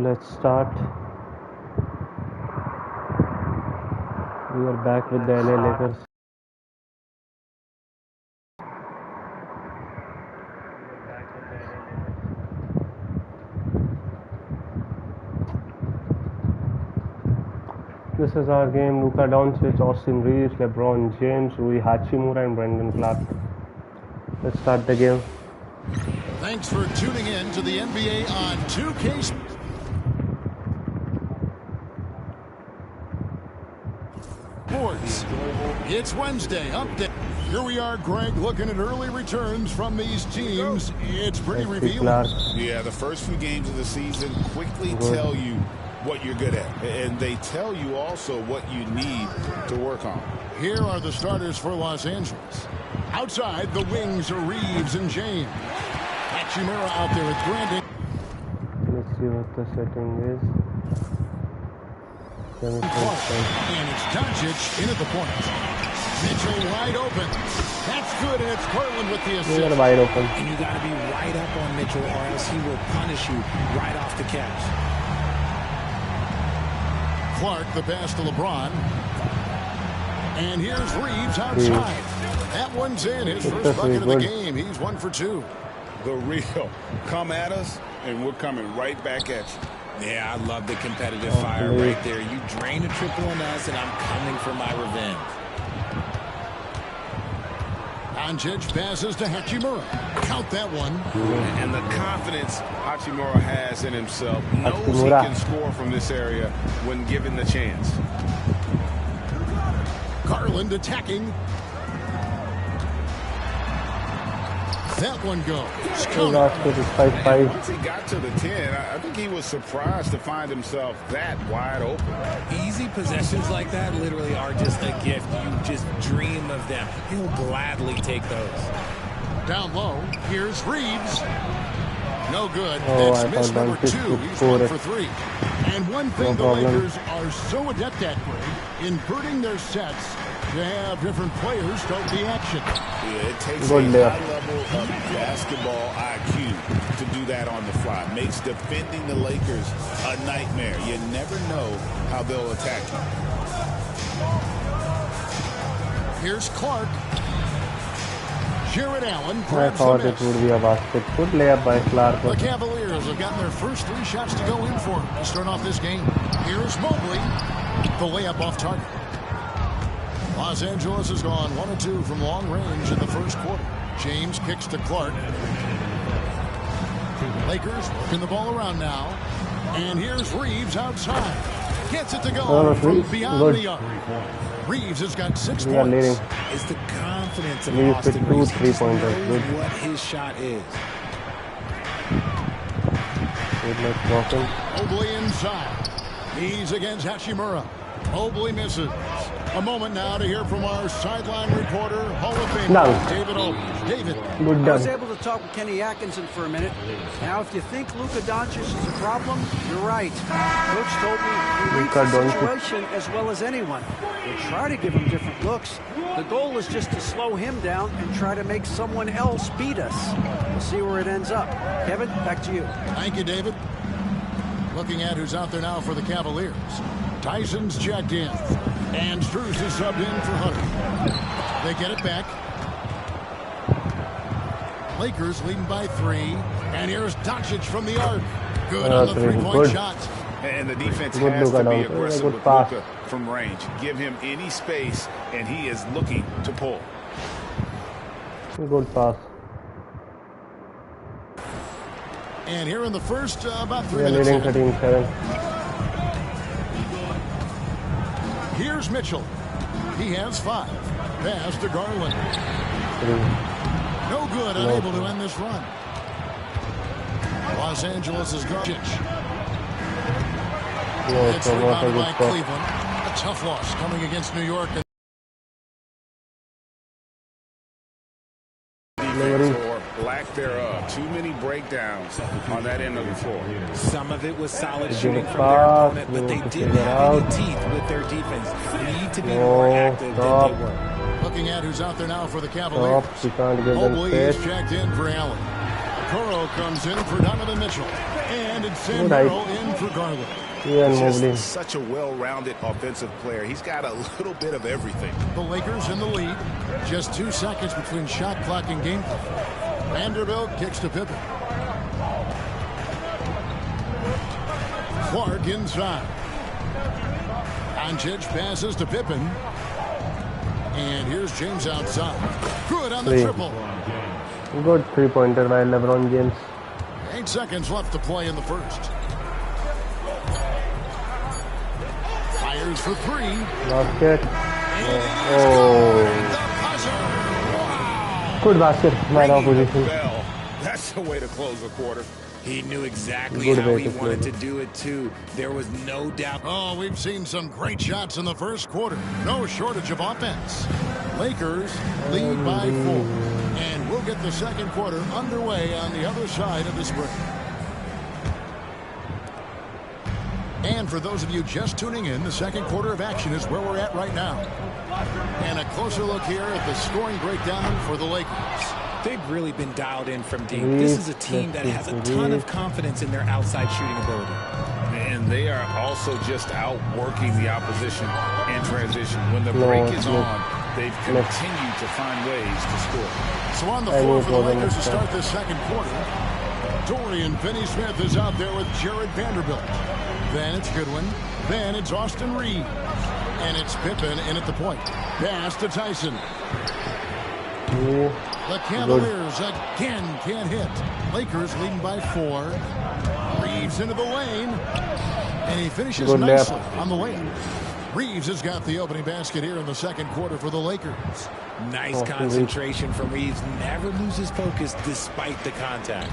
let's start. We are back with the LA Lakers. This is our game. Luka Doncic, Austin Reeves, LeBron James, Rui Hachimura, and Brandon Clark. Let's start the game. Thanks for tuning in to the NBA on 2K. Sports. It's Wednesday. Update. Here we are, Greg, looking at early returns from these teams. It's pretty revealing. Yeah, the first few games of the season quickly tell you what you're good at, and they tell you also what you need to work on. Here are the starters for Los Angeles. Outside, the wings are Reeves and James. Hachimura out there with Brandon. Let's see what the setting is. And it's Doncic in at the point. Mitchell wide open. That's good, and it's Garland with the assist. You got wide open. And you got to be right up on Mitchell, or else he will punish you right off the catch. Clark, the pass to LeBron. And here's Reeves outside. That one's in. His first bucket of the game. He's 1 for 2. The real. Come at us, and we're coming right back at you. Yeah, I love the competitive fire right there. You drain a triple on us, and I'm coming for my revenge. Doncic passes to Hachimura. Count that one. And the confidence Hachimura has in himself, knows he can score from this area when given the chance. Garland attacking. That one goes. Once he got to the 10, I think he was surprised to find himself that wide open. Easy possessions like that literally are just a gift. You just dream of them. He'll gladly take those. Down low, here's Reeves. No good. That's miss number 2. He's 1 for 3. And one thing the Lakers are so adept at, Greg, inverting their sets to have different players start the action. Yeah, it takes a high level of basketball IQ to do that on the fly. Makes defending the Lakers a nightmare. You never know how they'll attack you. Here's Clark. Jared Allen I thought it would be a basket. Good layup by Clark. The Cavaliers have gotten their first 3 shots to go in for them to start off this game. Here's Mobley. The layup off target. Los Angeles has gone 1 of 2 from long range in the first quarter. James kicks to Clark. Lakers working the ball around now. And here's Reeves outside. Gets it to go from beyond the arc. Reeves has got 6 points. It's the confidence of Austin Reeves. He knows what his shot is. Mobley inside. He's against Hachimura. Mobley misses. A moment now to hear from our sideline reporter, Hall of Famer David Aldridge. David. I was able to talk with Kenny Atkinson for a minute. Now, if you think Luka Doncic is a problem, you're right. Coach told me he reads the situation as well as anyone. We'll try to give him different looks. The goal is just to slow him down and try to make someone else beat us. We'll see where it ends up. Kevin, back to you. Thank you, David. Looking at who's out there now for the Cavaliers. Tyson's checked in. And Strus is subbed in for Hunter. They get it back. Lakers leading by 3. And here's Doncic from the arc. Good on the 3-point shot. And the defense has to be aggressive with Luka from range. Give him any space, and he is looking to pull. Good pass. And here in the first, about 3 minutes. Leading 13-7. Here's Mitchell. He has 5. Pass to Garland. 3. No good, unable to end this run. Los Angeles is Doncic. It's rebounded by Cleveland. A tough loss coming against New York. Or lack thereof. Too many breakdowns on that end of the floor. Some of it was solid shooting from their opponent, but they didn't have any teeth with their defense. They need to be more active than they were. Looking at who's out there now for the Cavaliers. Mobley is checked in for Allen. Okoro comes in for Donovan Mitchell. And it's Sam Merrill in for Garland. Just such a well-rounded offensive player. He's got a little bit of everything. The Lakers in the lead. Just 2 seconds between shot clock and game clock. Vanderbilt kicks to Pippen. Clark inside. Doncic passes to Pippen. And here's James outside. Good on the triple. Good three-pointer by LeBron James. 8 seconds left to play in the first. Fires for 3. Basket. Oh. Good basket. Man of position. That's the way to close the quarter. He knew exactly how he wanted to do it, too. There was no doubt. Oh, we've seen some great shots in the first quarter. No shortage of offense. Lakers lead by 4. And we'll get the second quarter underway on the other side of this break. And for those of you just tuning in, the second quarter of action is where we're at right now. And a closer look here at the scoring breakdown for the Lakers. They've really been dialed in from deep. This is a team that has a ton of confidence in their outside shooting ability. And they are also just outworking the opposition in transition. When the break is on, they've continued to find ways to score. So on the floor for the Lakers to start this second quarter, Dorian Finney-Smith is out there with Jared Vanderbilt. Then it's Goodwin. Then it's Austin Reeves. And it's Pippen in at the point. Pass to Tyson. The Cavaliers again can't hit. Lakers leading by 4. Reeves into the lane. And he finishes nicely on the layup. Reeves has got the opening basket here in the second quarter for the Lakers. Nice concentration from Reeves. Never loses focus despite the contact.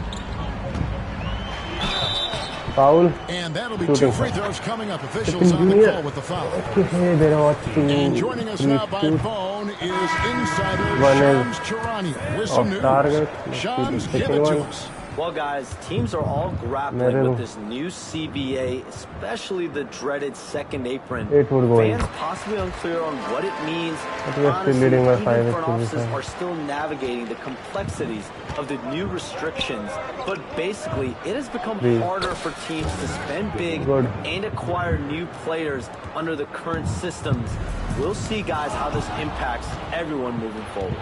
Foul. And that'll be 2 free throws coming up. Officials on the call with the foul. And joining us now by phone is insider Shams Charania with some news. Shams, give it to us. Well, guys, teams are all grappling with this new CBA, especially the dreaded second apron. Fans possibly unclear on what it means. Honestly, even front offices are still navigating the complexities of the new restrictions. But basically, it has become harder for teams to spend big and acquire new players under the current systems. We'll see, guys, how this impacts everyone moving forward.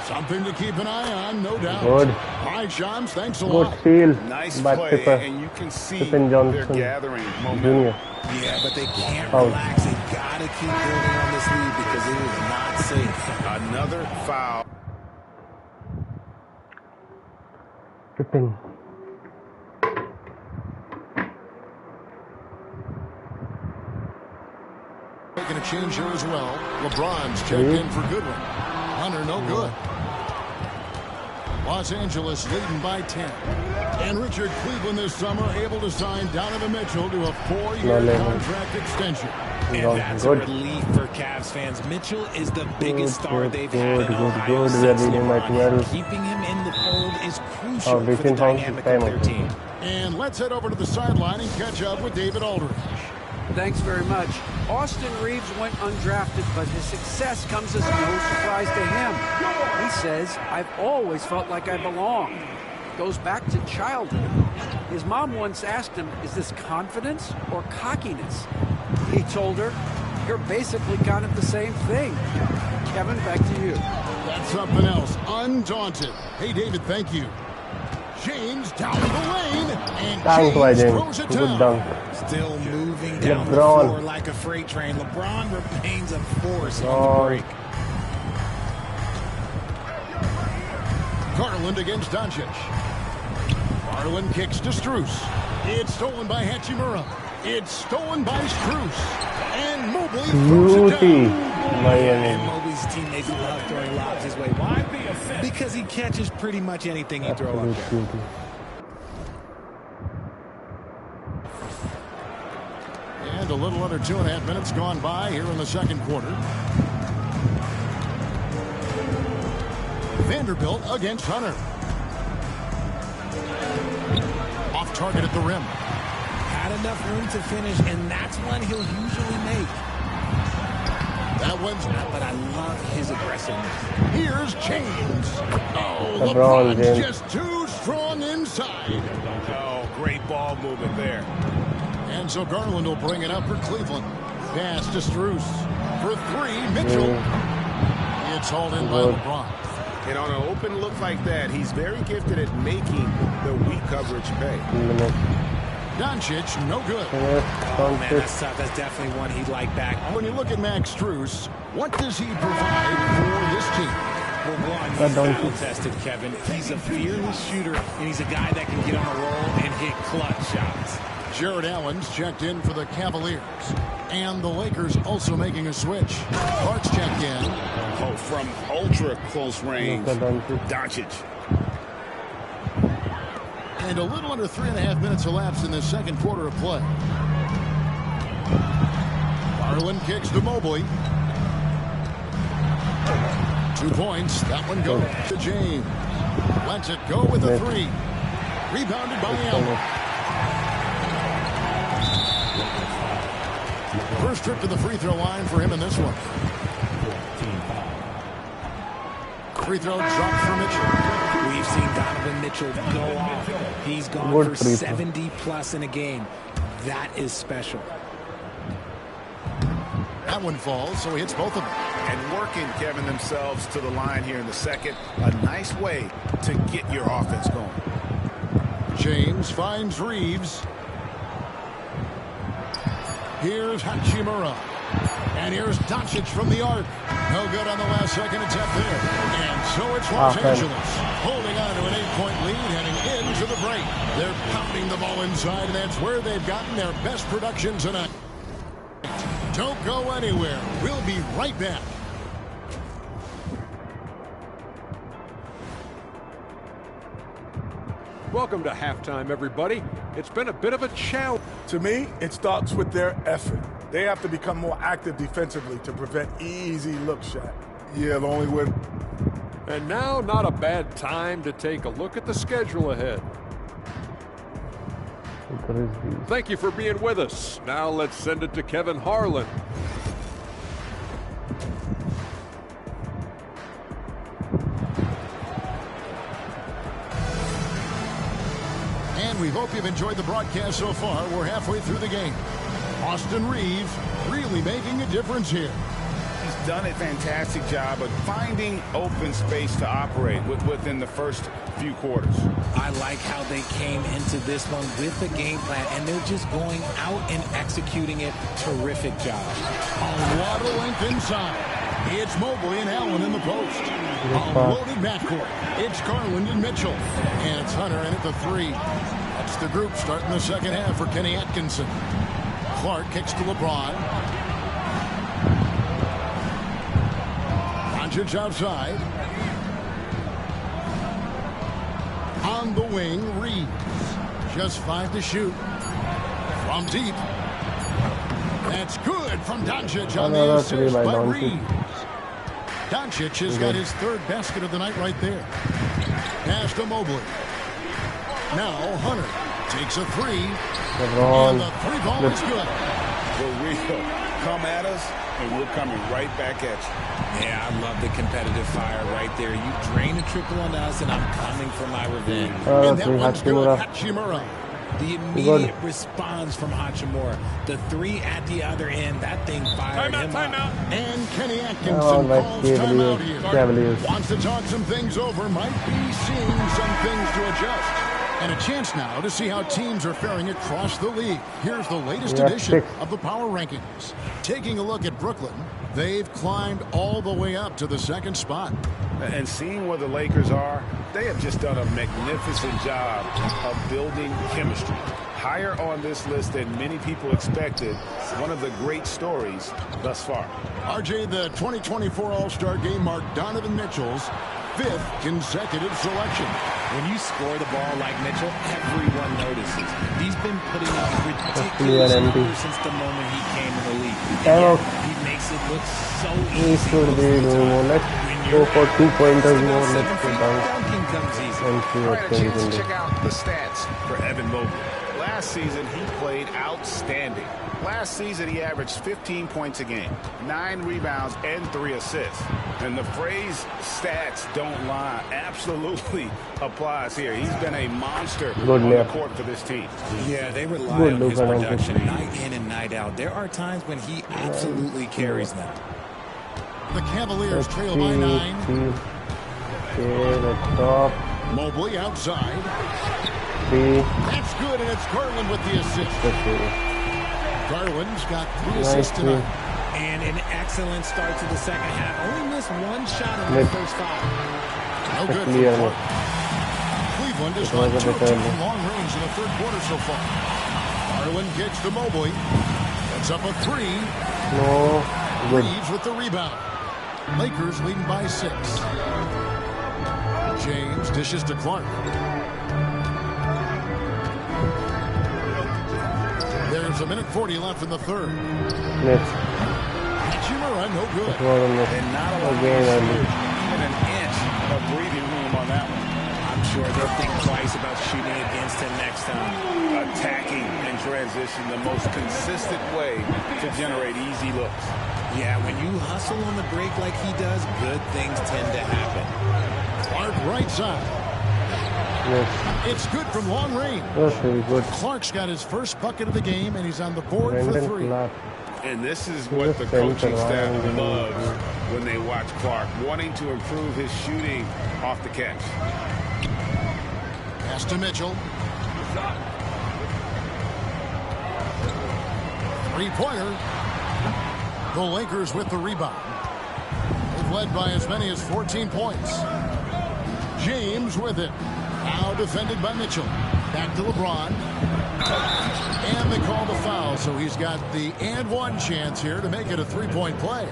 Something to keep an eye on, no doubt. Good. All right, Shams, thanks a lot. Good steal. Nice by play, Pipper. and you can see Pippen Johnson they're gathering momentum. Jr. Yeah, but they can't relax. They gotta keep building on this lead because it is not safe. Another foul. Pippen. Making a change here as well. LeBron's checked in for Goodwin. Hunter, no good. Los Angeles leading by 10. And Richard Cleveland this summer able to sign Donovan Mitchell to a 4-year contract extension. And that's a relief for Cavs fans. Mitchell is the biggest star they've had in Ohio since LeBron. Keeping him in the fold is crucial for the dynamic of their team. And let's head over to the sideline and catch up with David Aldridge. Thanks very much. Austin Reeves went undrafted, but his success comes as no surprise to him. He says, I've always felt like I belong. Goes back to childhood. His mom once asked him, is this confidence or cockiness? He told her, you're basically kind of the same thing. Kevin, back to you. That's something else. Undaunted. Hey, David, thank you. James down the lane, and James throws it down. Still moving down the floor like a freight train. LeBron remains a force on the break. Garland against Doncic. Garland kicks to Strus. It's stolen by Hachimura. It's stolen by Strus. And Mobley throws it down. And Mobley's teammates love throwing lobs his way. Why? Because he catches pretty much anything he throws up there. And a little under 2.5 minutes gone by here in the second quarter. Vanderbilt against Hunter. Off target at the rim. Had enough room to finish, and that's one he'll usually make. That one's not, but I love his aggressiveness. Here's James. Oh, LeBron's just too strong. Strong inside. Oh, great ball movement there. And so Garland will bring it up for Cleveland. Pass to Strus. For three, Mitchell. It's hauled in by LeBron. And on an open look like that, he's very gifted at making the weak coverage pay. Doncic, no good. Oh, man, that's tough. That's definitely one he'd like back. When you look at Max Strus, what does he provide for this team? Well, one, he's battle-tested, Kevin. He's a fearless shooter, and he's a guy that can get on a roll and hit clutch shots. Jared Allen's checked in for the Cavaliers. And the Lakers also making a switch. Clark's checked in. Oh, from ultra close range, Doncic. And a little under 3.5 minutes elapsed in the second quarter of play. Garland kicks to Mobley. 2 points. That one goes to James. Lets it go with a three. Rebounded by Allen. First trip to the free throw line for him in this one. Free throw dropped for Mitchell. We've seen Donovan Mitchell go off. He's gone for 70 plus in a game. That is special. That one falls, so he hits both of them. And working, Kevin, themselves to the line here in the second. A nice way to get your offense going. James finds Reeves. Here's Hachimura. And here's Doncic from the arc. No good on the last second attempt there. And so it's Los Angeles holding on to an 8-point lead heading into the break. They're pounding the ball inside, and that's where they've gotten their best production tonight. Don't go anywhere. We'll be right back. Welcome to halftime, everybody. It's been a bit of a challenge. To me, it starts with their effort. They have to become more active defensively to prevent easy look shot. Yeah, the only way. And now, not a bad time to take a look at the schedule ahead. Thank you for being with us. Now let's send it to Kevin Harlan. And we hope you've enjoyed the broadcast so far. We're halfway through the game. Austin Reeves really making a difference here. He's done a fantastic job of finding open space to operate within the first few quarters. I like how they came into this one with the game plan, and they're just going out and executing it. Terrific job. A lot of length inside. It's Mobley and Allen in the post. A loaded backcourt. It's Garland and Mitchell. And it's Hunter in at the three. That's the group starting the second half for Kenny Atkinson. Clark kicks to LeBron. Doncic outside. On the wing, Reeves. Just 5 to shoot. From deep. That's good from Doncic on the assist by Reeves. Doncic has got his third basket of the night right there. Pass to Mobley. Now Hunter takes a three. And the three ball is good. For real. Come at us, and we're coming right back at you. Yeah, I love the competitive fire right there. You drain a triple on us, and I'm coming for my revenge. And that one's good. Hachimura. The immediate response from Hachimura. The three at the other end. That thing fired him up. And Kenny Atkinson calls timeout here. Wants to talk some things over. Might be seeing some things to adjust. And a chance now to see how teams are faring across the league. Here's the latest edition of the Power Rankings. Taking a look at Brooklyn, they've climbed all the way up to the second spot. And seeing where the Lakers are, they have just done a magnificent job of building chemistry. Higher on this list than many people expected. One of the great stories thus far. RJ, the 2024 All-Star Game marked Donovan Mitchell's 5th consecutive selection. When you score the ball like Mitchell, everyone notices. He's been putting up ridiculous numbers since the moment he came in the league. He makes it look so easy. Let's go for 2-pointers more. Let's go down. All right, a chance to check out the stats for Evan Mobley. Last season, he played outstanding. Last season, he averaged 15 points a game, 9 rebounds, and 3 assists. And the phrase stats don't lie absolutely applies here. He's been a monster on the court for this team. Yeah, they rely on his production night in and night out. There are times when he absolutely carries them. The Cavaliers trail by 9. Mobley outside. That's good, and it's Garland with the assist. Garland's got 3 assists tonight. And an excellent start to the second half. Only missed 1 shot in the first 5. No good from Clark. Cleveland has gone 2 from long range in the third quarter so far. Garland kicks to Mobley. That's up a 3. No. Reeves with the rebound. Lakers leading by 6. James dishes to Clark. There's a minute 40 left in the third. Hachimura, no good. And not a lot even an inch of breathing room on that one. I'm sure they'll think twice about shooting against him next time. Attacking and transition, the most consistent way to generate easy looks. Yeah, when you hustle on the break like he does, good things tend to happen. Clark right side. It's good from long range. Very good. Clark's got his first bucket of the game, and he's on the board for 3. And this is what the coaching staff loves when they watch Clark, wanting to improve his shooting off the catch. Pass to Mitchell. 3-pointer. The Lakers with the rebound. They've led by as many as 14 points. James with it. Now defended by Mitchell. Back to LeBron. And they call the foul, so he's got the and one chance here to make it a 3-point play.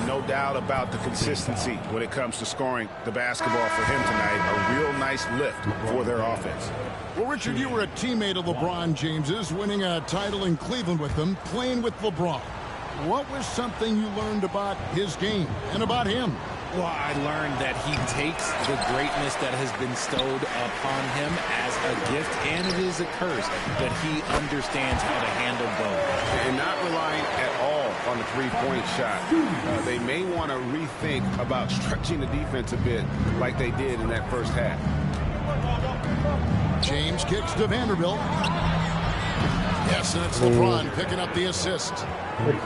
No doubt about the consistency when it comes to scoring the basketball for him tonight. A real nice lift for their offense. Well, Richard, you were a teammate of LeBron James's, winning a title in Cleveland with them, playing with LeBron. What was something you learned about his game and about him? Well, I learned that he takes the greatness that has been bestowed upon him as a gift, and it is a curse, but he understands how to handle both. And not relying at all on the three-point shot. They may want to rethink about stretching the defense a bit like they did in that first half. James kicks to Vanderbilt. Yes, and it's LeBron picking up the assist.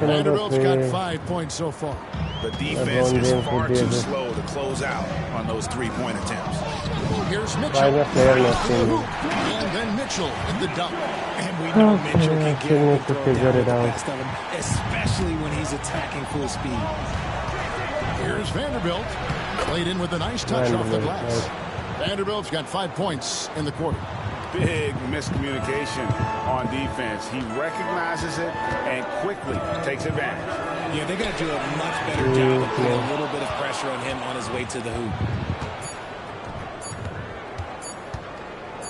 Vanderbilt's got 5 points so far. The defense is far too slow to close out on those three-point attempts. Here's Mitchell. And then Mitchell in the dunk. And we know Mitchell can get the throw down the best of him, especially when he's attacking full speed. Here's Vanderbilt. Played in with a nice touch off the glass. Vanderbilt's got 5 points in the quarter. Big miscommunication on defense. He recognizes it and quickly takes advantage. Yeah, they got to do a much better job of putting a little bit of pressure on him on his way to the hoop.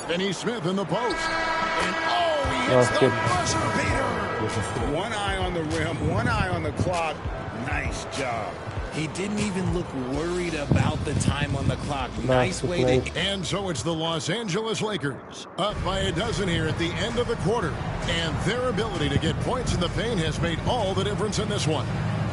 Finney Smith in the post. And he hits the buzzer beater. One eye on the rim, one eye on the clock. Nice job. He didn't even look worried about the time on the clock. Nice way to... And so it's the Los Angeles Lakers, up by a dozen here at the end of the quarter. And their ability to get points in the paint has made all the difference in this one.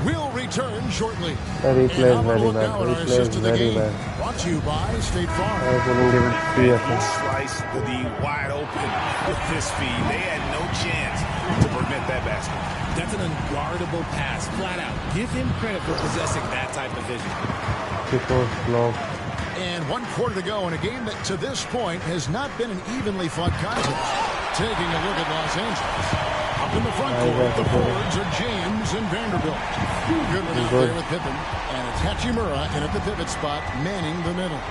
We'll return shortly. He plays very bad. He plays very bad. Brought to you by State Farm. I couldn't give it 3 He sliced the wide open with his feet. They had no chance to prevent that basket. That's an unguardable pass, flat out. Give him credit for possessing that type of vision. And 1 quarter to go in a game that to this point has not been an evenly fought contest. Taking a look at Los Angeles. Up in the front court, the forwards are James and Vanderbilt. Goodwin out there with Pippen. And it's Hachimura in at the pivot spot, manning the middle.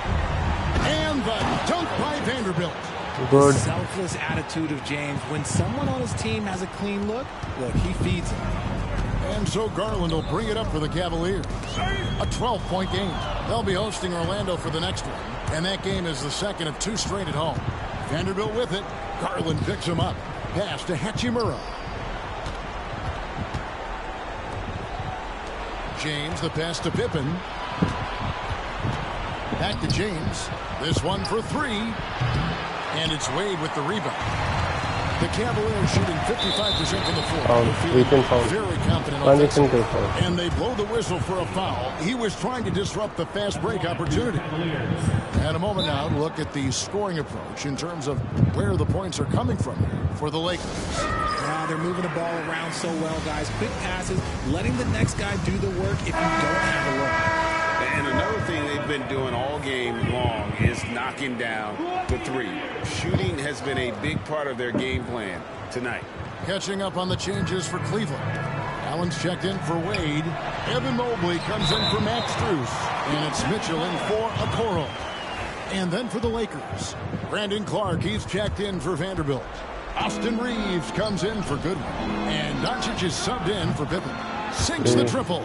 And the dunk by Vanderbilt. Good. The selfless attitude of James. When someone on his team has a clean look, he feeds him. And so Garland will bring it up for the Cavaliers. A 12-point game. They'll be hosting Orlando for the next one. And that game is the second of 2 straight at home. Vanderbilt with it. Garland picks him up. Pass to Hachimura. James, the pass to Pippen. Back to James. This one for 3. And it's Wade with the rebound. The Cavaliers shooting 55% from the floor. Very confident offensively. And they blow the whistle for a foul. He was trying to disrupt the fast break opportunity. And a moment now to look at the scoring approach in terms of where the points are coming from for the Lakers. Now they're moving the ball around so well, guys. Quick passes, letting the next guy do the work if you don't have a look. And another thing they've been doing all game long is knocking down the three. Shooting has been a big part of their game plan tonight. Catching up on the changes for Cleveland. Allen's checked in for Wade. Evan Mobley comes in for Max Strus. And it's Mitchell in for Okoro. And then for the Lakers, Brandon Clark, he's checked in for Vanderbilt. Austin Reeves comes in for Goodwin. And Doncic is subbed in for Pippen. Sinks the triple.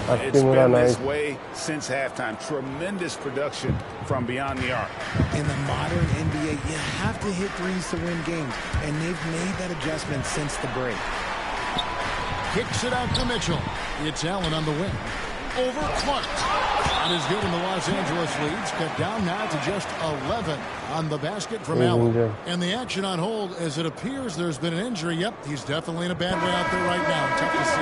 It's been this way since halftime. Tremendous production from beyond the arc. In the modern NBA, you have to hit threes to win games, and they've made that adjustment since the break. Kicks it out to Mitchell. It's Allen on the wing. Over Clark. That is good, and the Los Angeles leads cut down now to just 11 on the basket from Allen. And the action on hold as it appears there's been an injury. Yep, he's definitely in a bad way out there right now. Tough to see.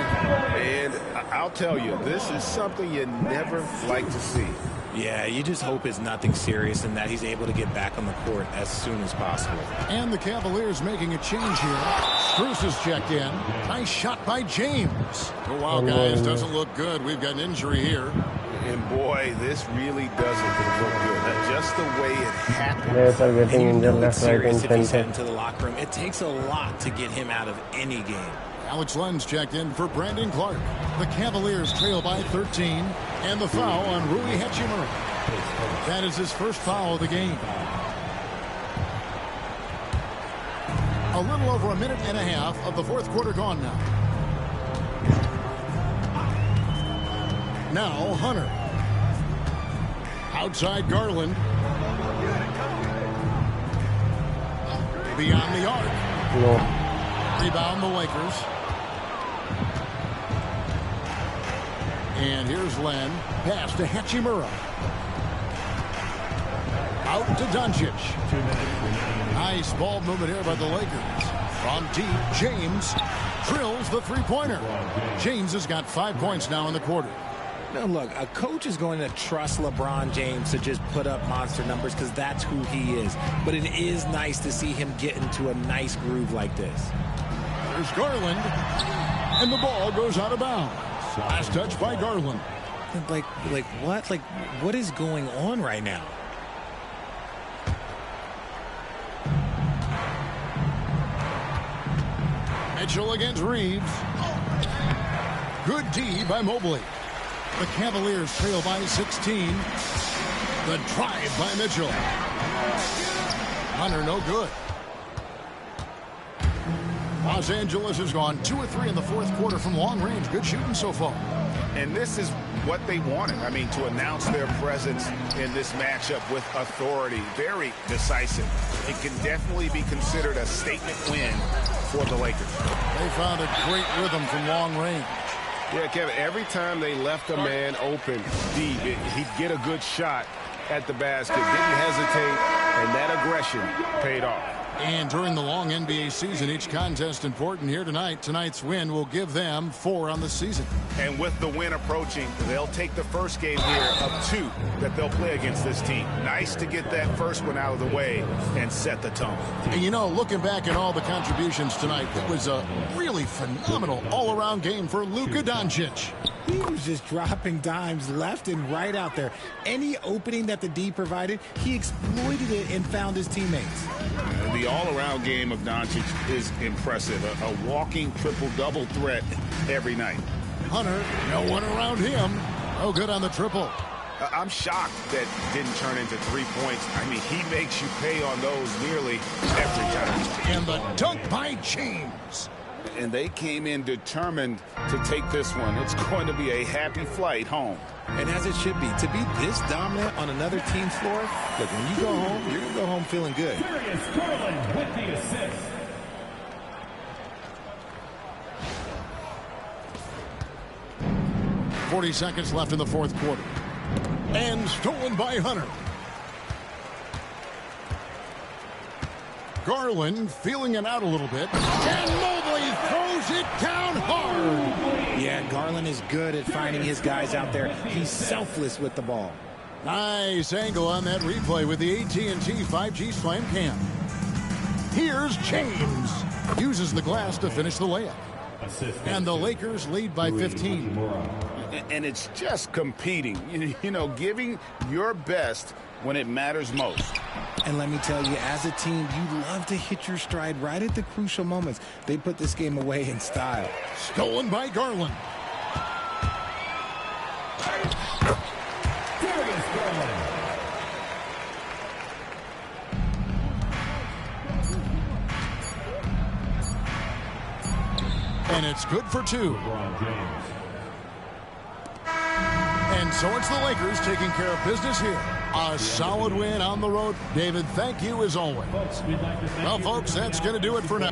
And I'll tell you, this is something you never like to see. Yeah, you just hope it's nothing serious and that he's able to get back on the court as soon as possible. And the Cavaliers making a change here. Strus is checked in. Nice shot by James. Oh, wow, guys, doesn't look good. We've got an injury here. And boy, this really doesn't look good. Just the way it happened. Players are getting injured left, right, and if he's heading to the locker room, it takes a lot to get him out of any game. Alex Len's checked in for Brandon Clark. The Cavaliers trail by 13. And the foul on Rui Hachimura. That is his first foul of the game. A little over a minute and a half of the fourth quarter gone now. Now Hunter. Outside Garland. Beyond the arc. No. Rebound the Lakers. And here's Len. Pass to Hachimura. Out to Doncic. Nice ball movement here by the Lakers. From deep, James drills the three-pointer. James has got 5 points now in the quarter. Now, look, a coach is going to trust LeBron James to just put up monster numbers because that's who he is. But it is nice to see him get into a nice groove like this. There's Garland. And the ball goes out of bounds. Last touch by Garland. Like what? Like, what is going on right now? Mitchell against Reeves. Good D by Mobley. The Cavaliers trail by 16. The drive by Mitchell. Hunter no good. Los Angeles has gone 2 of 3 in the fourth quarter from long range. Good shooting so far. And this is what they wanted. I mean, to announce their presence in this matchup with authority. Very decisive. It can definitely be considered a statement win for the Lakers. They found a great rhythm from long range. Yeah, Kevin, every time they left a man open deep, he'd get a good shot at the basket. Didn't hesitate, and that aggression paid off. And during the long NBA season, each contest important here tonight. Tonight's win will give them 4 on the season. And with the win approaching, they'll take the first game here of 2 that they'll play against this team. Nice to get that first one out of the way and set the tone. And you know, looking back at all the contributions tonight, it was a really phenomenal all-around game for Luka Doncic. He was just dropping dimes left and right out there. Any opening that the D provided, he exploited it and found his teammates. The all-around game of Doncic is impressive. A walking triple-double threat every night. Hunter, no one around him. Oh, good on the triple. I'm shocked that didn't turn into 3 points. I mean, he makes you pay on those nearly every time. And the dunk by James. And they came in determined to take this one. It's going to be a happy flight home. And as it should be, to be this dominant on another team's floor, look, when you go home, you're going to go home feeling good. Darius Garland with the assist. .40 seconds left in the fourth quarter. And stolen by Hunter. Garland feeling it out a little bit. And Mobley throws it down hard. Yeah, Garland is good at finding his guys out there. He's selfless with the ball. Nice angle on that replay with the AT&T 5G Slam Cam. Here's James. Uses the glass to finish the layup. And the Lakers lead by 15. And it's just competing, you know, giving your best when it matters most. And let me tell you, as a team, you love to hit your stride right at the crucial moments. They put this game away in style. Stolen by Garland. Darius Garland. And it's good for two. And so it's the Lakers taking care of business here. A solid win on the road. David, thank you as always. Well, folks, that's going to do it for now.